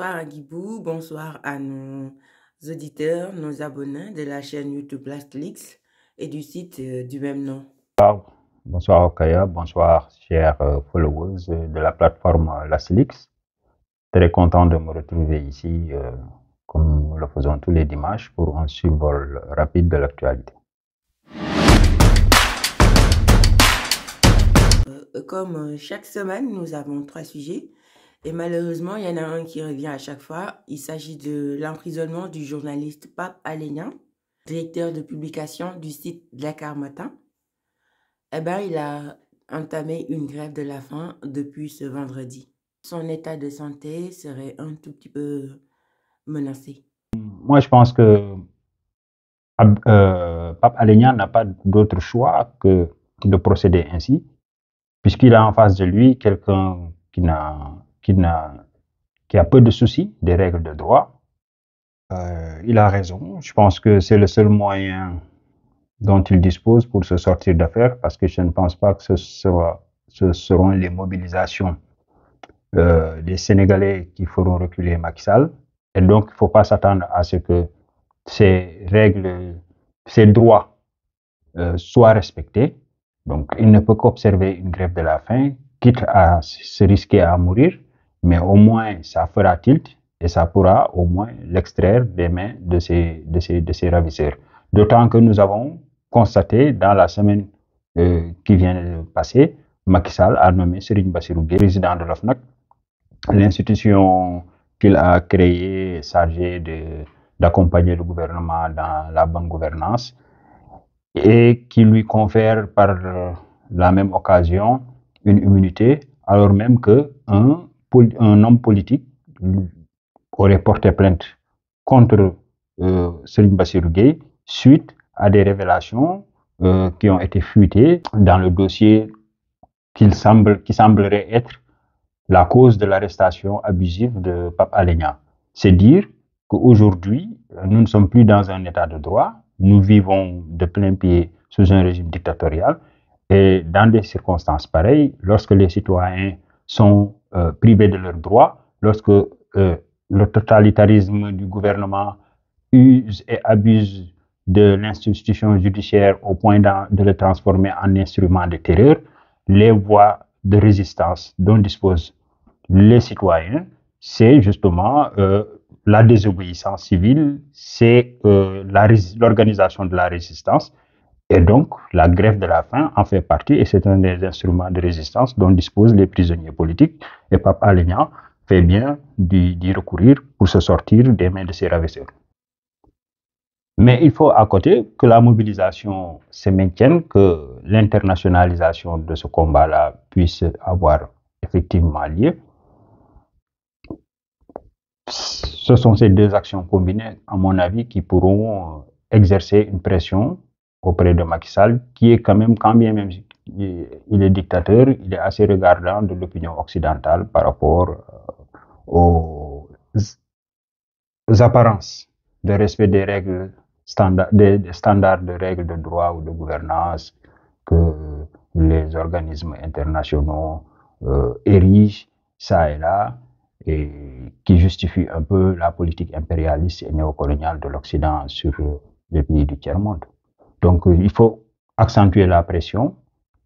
Bonsoir à Guibou, bonsoir à nos auditeurs, nos abonnés de la chaîne YouTube Lastlix et du site du même nom. Bonsoir Okaya, bonsoir chers followers de la plateforme Lastlix. Très content de me retrouver ici, comme nous le faisons tous les dimanches, pour un survol rapide de l'actualité. Comme chaque semaine, nous avons 3 sujets. Et malheureusement, il y en a un qui revient à chaque fois. Il s'agit de l'emprisonnement du journaliste Pape Alé Niang, directeur de publication du site Dakar Matin. Eh ben, il a entamé une grève de la faim depuis ce vendredi. Son état de santé serait un tout petit peu menacé. Moi, je pense que Pape Alé Niang n'a pas d'autre choix que de procéder ainsi, puisqu'il a en face de lui quelqu'un qui a peu de soucis des règles de droit. Il a raison. Je pense que c'est le seul moyen dont il dispose pour se sortir d'affaire, parce que je ne pense pas que ce seront les mobilisations des Sénégalais qui feront reculer Macky Sall. Et donc, il ne faut pas s'attendre à ce que ces règles, ces droits soient respectés. Donc, il ne peut qu'observer une grève de la faim, quitte à se risquer à mourir, mais au moins ça fera tilt et ça pourra au moins l'extraire des mains de ces ravisseurs. D'autant que nous avons constaté dans la semaine qui vient de passer, Macky Sall a nommé Serigne Bassirou Gueye président de l'OFNAC, l'institution qu'il a créée chargée d'accompagner le gouvernement dans la bonne gouvernance, et qui lui confère par la même occasion une immunité, alors même qu'un homme politique aurait porté plainte contre Serigne Bassirou Gueye suite à des révélations qui ont été fuitées dans le dossier qui semblerait être la cause de l'arrestation abusive de Pape Alé Niang. C'est dire qu'aujourd'hui, nous ne sommes plus dans un état de droit, nous vivons de plein pied sous un régime dictatorial, et dans des circonstances pareilles, lorsque les citoyens sont privés de leurs droits, lorsque le totalitarisme du gouvernement use et abuse de l'institution judiciaire au point de le transformer en instrument de terreur, les voies de résistance dont disposent les citoyens, c'est justement la désobéissance civile, c'est l'organisation de la résistance, et donc la grève de la faim en fait partie, et c'est un des instruments de résistance dont disposent les prisonniers politiques, et Pape Alé Niang fait bien d'y recourir pour se sortir des mains de ses ravisseurs. Mais il faut à côté que la mobilisation se maintienne, que l'internationalisation de ce combat-là puisse avoir effectivement lieu. Ce sont ces deux actions combinées, à mon avis, qui pourront exercer une pression auprès de Macky Sall, qui est quand bien même il est dictateur, il est assez regardant de l'opinion occidentale par rapport aux apparences de respect des règles des standards de règles de droit ou de gouvernance que les organismes internationaux érigent ça et là, et qui justifie un peu la politique impérialiste et néocoloniale de l'Occident sur les pays du tiers-monde. Donc, il faut accentuer la pression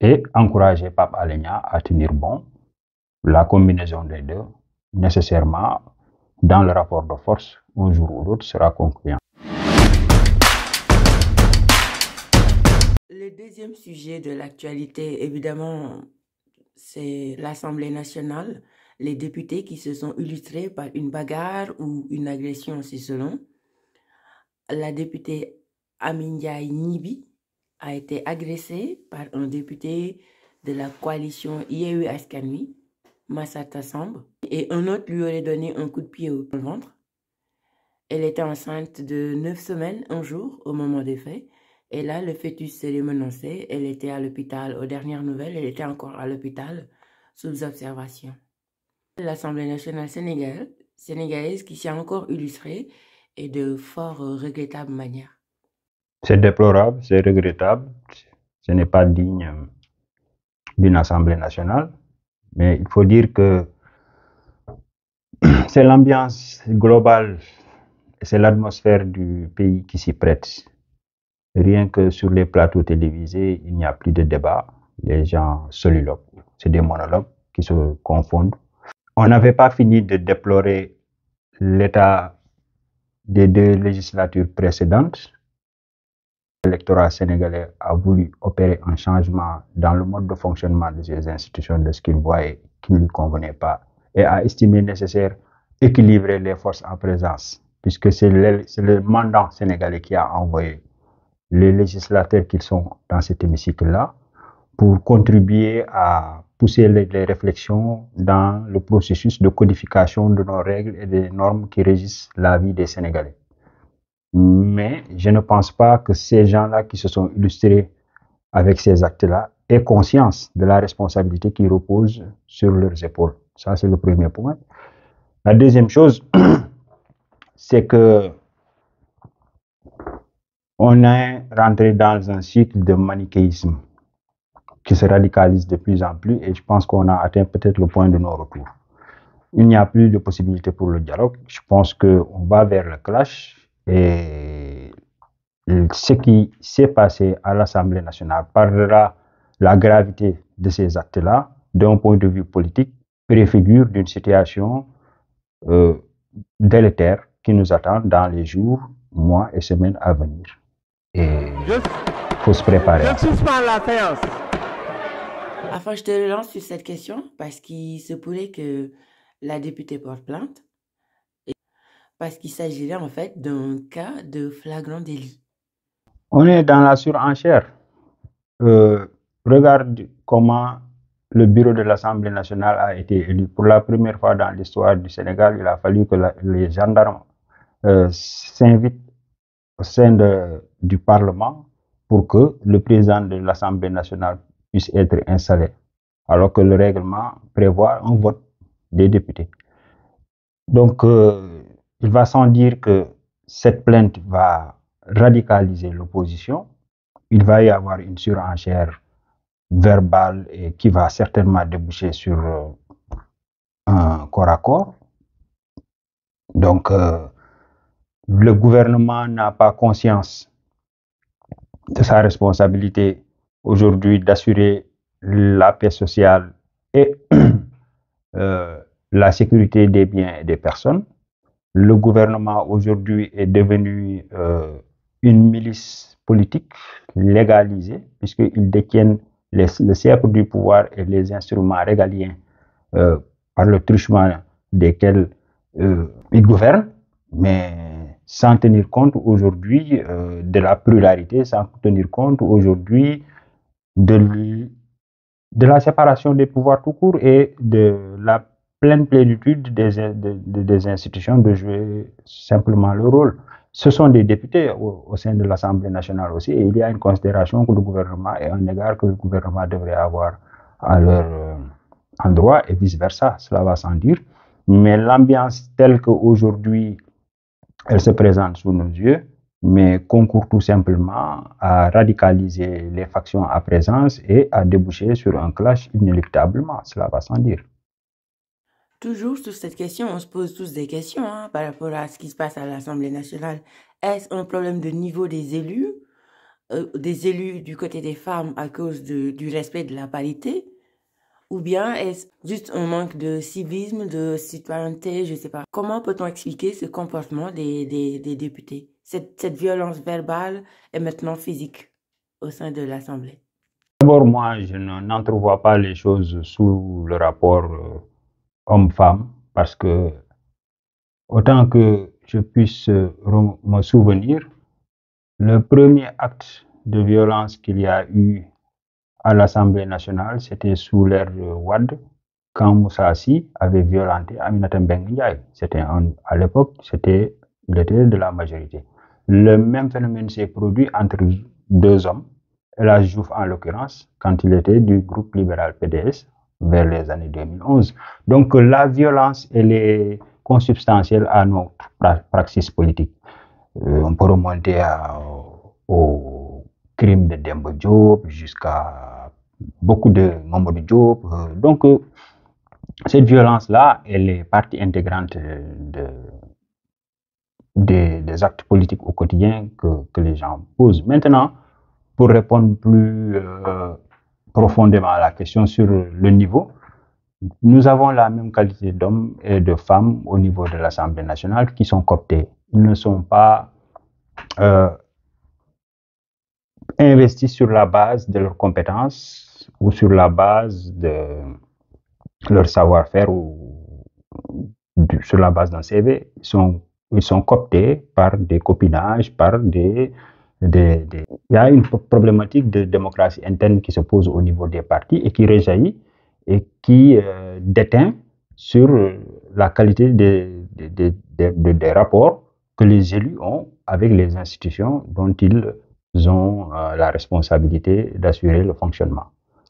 et encourager Pape Alé Niang à tenir bon. La combinaison des deux, nécessairement, dans le rapport de force, un jour ou l'autre, sera concluant. Le deuxième sujet de l'actualité, évidemment, c'est l'Assemblée nationale. Les députés qui se sont illustrés par une bagarre ou une agression, c'est selon. La députée Amy Ndiaye Gniby a été agressée par un député de la coalition Yewwi Askan Wi, Massata Samb, et un autre lui aurait donné un coup de pied au ventre. Elle était enceinte de 9 semaines un jour au moment des faits, et là le fœtus s'est menacé. Elle était à l'hôpital, aux dernières nouvelles, elle était encore à l'hôpital sous observation. L'Assemblée nationale sénégalaise qui s'est encore illustrée et de fort regrettable manière. C'est déplorable, c'est regrettable, ce n'est pas digne d'une Assemblée nationale, mais il faut dire que c'est l'ambiance globale, c'est l'atmosphère du pays qui s'y prête. Rien que sur les plateaux télévisés, il n'y a plus de débat. Les gens soliloquent. C'est des monologues qui se confondent. On n'avait pas fini de déplorer l'état des deux législatures précédentes. L'électorat sénégalais a voulu opérer un changement dans le mode de fonctionnement de ces institutions, de ce qu'il voyait qui ne lui convenait pas, et a estimé nécessaire d'équilibrer les forces en présence, puisque c'est le mandat sénégalais qui a envoyé les législateurs qui sont dans cet hémicycle-là pour contribuer à pousser les réflexions dans le processus de codification de nos règles et des normes qui régissent la vie des Sénégalais. Mais je ne pense pas que ces gens-là qui se sont illustrés avec ces actes-là aient conscience de la responsabilité qui repose sur leurs épaules. Ça, c'est le premier point. La deuxième chose, c'est que on est rentré dans un cycle de manichéisme qui se radicalise de plus en plus et je pense qu'on a atteint peut-être le point de non-retour. Il n'y a plus de possibilité pour le dialogue. Je pense qu'on va vers le clash et ce qui s'est passé à l'Assemblée nationale parlera la gravité de ces actes-là d'un point de vue politique, préfigure d'une situation délétère qui nous attend dans les jours, mois et semaines à venir. Et il faut se préparer. Je suspends la séance. Enfin, je te relance sur cette question parce qu'il se pourrait que la députée porte plainte parce qu'il s'agirait en fait d'un cas de flagrant délit. On est dans la surenchère. Regarde comment le bureau de l'Assemblée nationale a été élu. Pour la première fois dans l'histoire du Sénégal, il a fallu que les gendarmes s'invitent au sein du Parlement pour que le président de l'Assemblée nationale puisse être installé, alors que le règlement prévoit un vote des députés. Donc, il va sans dire que cette plainte va radicaliser l'opposition. Il va y avoir une surenchère verbale et qui va certainement déboucher sur un corps à corps. Donc, le gouvernement n'a pas conscience de sa responsabilité aujourd'hui d'assurer la paix sociale et la sécurité des biens et des personnes. Le gouvernement aujourd'hui est devenu une milice politique légalisée puisqu'ils détiennent le sceptre du pouvoir et les instruments régaliens par le truchement desquels ils gouvernent, mais sans tenir compte aujourd'hui de la pluralité, sans tenir compte aujourd'hui de la séparation des pouvoirs tout court et de la pleine plénitude des institutions de jouer simplement le rôle. Ce sont des députés au sein de l'Assemblée nationale aussi, et il y a une considération que le gouvernement et un égard que le gouvernement devrait avoir à leur endroit et vice-versa, cela va sans dire. Mais l'ambiance telle qu'aujourd'hui elle se présente sous nos yeux, mais concourt tout simplement à radicaliser les factions à présence et à déboucher sur un clash inéluctablement, cela va sans dire. Toujours sur cette question, on se pose tous des questions par rapport à ce qui se passe à l'Assemblée nationale. Est-ce un problème de niveau des élus du côté des femmes à cause du respect de la parité? Ou bien est-ce juste un manque de civisme, de citoyenneté, je ne sais pas. Comment peut-on expliquer ce comportement des députés? Cette violence verbale et maintenant physique au sein de l'Assemblée. D'abord, moi, je n'entrevois pas les choses sous le rapport homme-femme, parce que autant que je puisse me souvenir, le premier acte de violence qu'il y a eu à l'Assemblée nationale, c'était sous l'ère Wade, quand Moussa Assi avait violenté Aminata Mbengue Ndiaye. À l'époque, il était de la majorité. Le même phénomène s'est produit entre deux hommes, El Hadji Diouf en l'occurrence, quand il était du groupe libéral PDS, vers les années 2011. Donc la violence, elle est consubstantielle à notre praxis politique. On peut remonter au crime de Demba Diop jusqu'à beaucoup de Mamadou Diop. Donc cette violence-là, elle est partie intégrante des actes politiques au quotidien que les gens posent. Maintenant, pour répondre plus profondément à la question sur le niveau, nous avons la même qualité d'hommes et de femmes au niveau de l'Assemblée nationale qui sont cooptés. Ils ne sont pas investis sur la base de leurs compétences ou sur la base de leur savoir-faire ou sur la base d'un CV. Ils sont cooptés par des copinages, par des. Il y a une problématique de démocratie interne qui se pose au niveau des partis et qui rejaillit et qui déteint sur la qualité des rapports que les élus ont avec les institutions dont ils ont la responsabilité d'assurer le fonctionnement.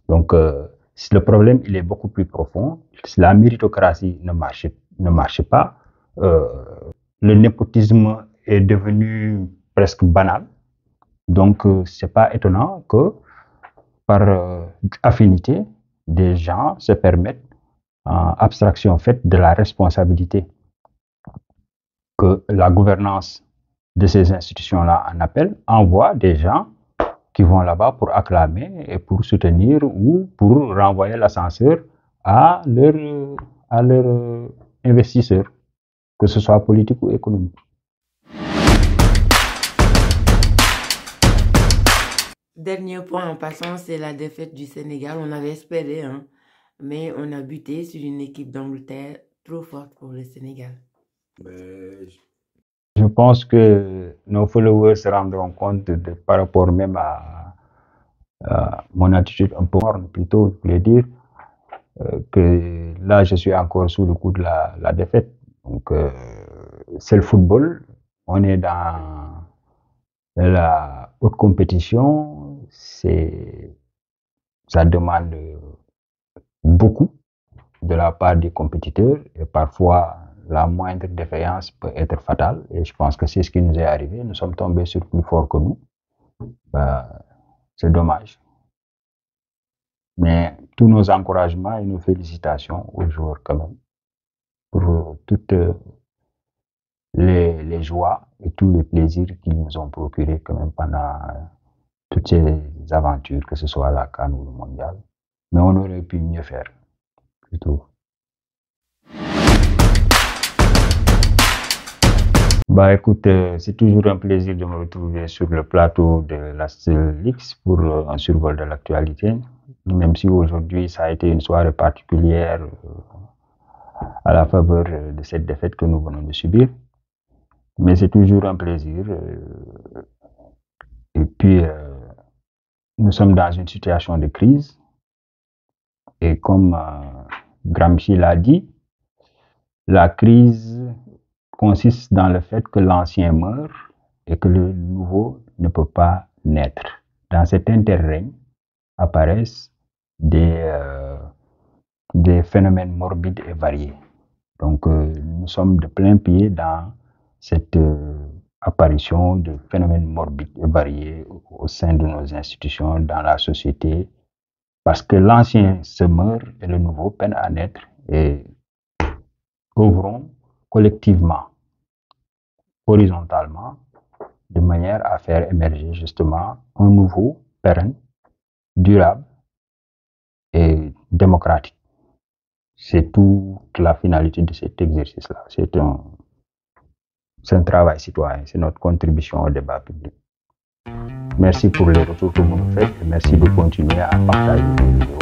Donc, le problème, il est beaucoup plus profond. La méritocratie ne marche pas. Le népotisme est devenu presque banal. Donc, c'est pas étonnant que, par affinité, des gens se permettent, abstraction faite de la responsabilité que la gouvernance de ces institutions-là en appelle, envoie des gens qui vont là-bas pour acclamer et pour soutenir ou pour renvoyer l'ascenseur à leurs investisseurs, que ce soit politique ou économique. Dernier point en passant, c'est la défaite du Sénégal. On avait espéré, hein, mais on a buté sur une équipe d'Angleterre trop forte pour le Sénégal. Je pense que nos followers se rendront compte par rapport même à mon attitude un peu morne, plutôt, je voulais dire, que là, je suis encore sous le coup de la défaite. Donc, c'est le football. On est dans la haute compétition. Ça demande beaucoup de la part des compétiteurs et parfois la moindre défaillance peut être fatale. Et je pense que c'est ce qui nous est arrivé. Nous sommes tombés sur plus fort que nous. C'est dommage. Mais tous nos encouragements et nos félicitations aux joueurs quand même pour toutes les joies et tous les plaisirs qu'ils nous ont procurés quand même pendant toutes ces aventures, que ce soit à la CAN ou le mondial. Mais on aurait pu mieux faire, plutôt. Bah écoute, c'est toujours un plaisir de me retrouver sur le plateau de l'Astélix pour un survol de l'actualité, même si aujourd'hui ça a été une soirée particulière à la faveur de cette défaite que nous venons de subir. Mais c'est toujours un plaisir. Et puis, nous sommes dans une situation de crise. Et comme Gramsci l'a dit, la crise consiste dans le fait que l'ancien meurt et que le nouveau ne peut pas naître. Dans cet interrègne apparaissent des phénomènes morbides et variés. Donc, nous sommes de plein pied dans cette apparition de phénomènes morbides et variés au sein de nos institutions, dans la société, parce que l'ancien se meurt et le nouveau peine à naître, et œuvrons collectivement, horizontalement, de manière à faire émerger justement un nouveau, pérenne, durable et démocratique. C'est toute la finalité de cet exercice-là. C'est un travail citoyen, c'est notre contribution au débat public. Merci pour les retours que vous nous faites et merci de continuer à partager les vidéos.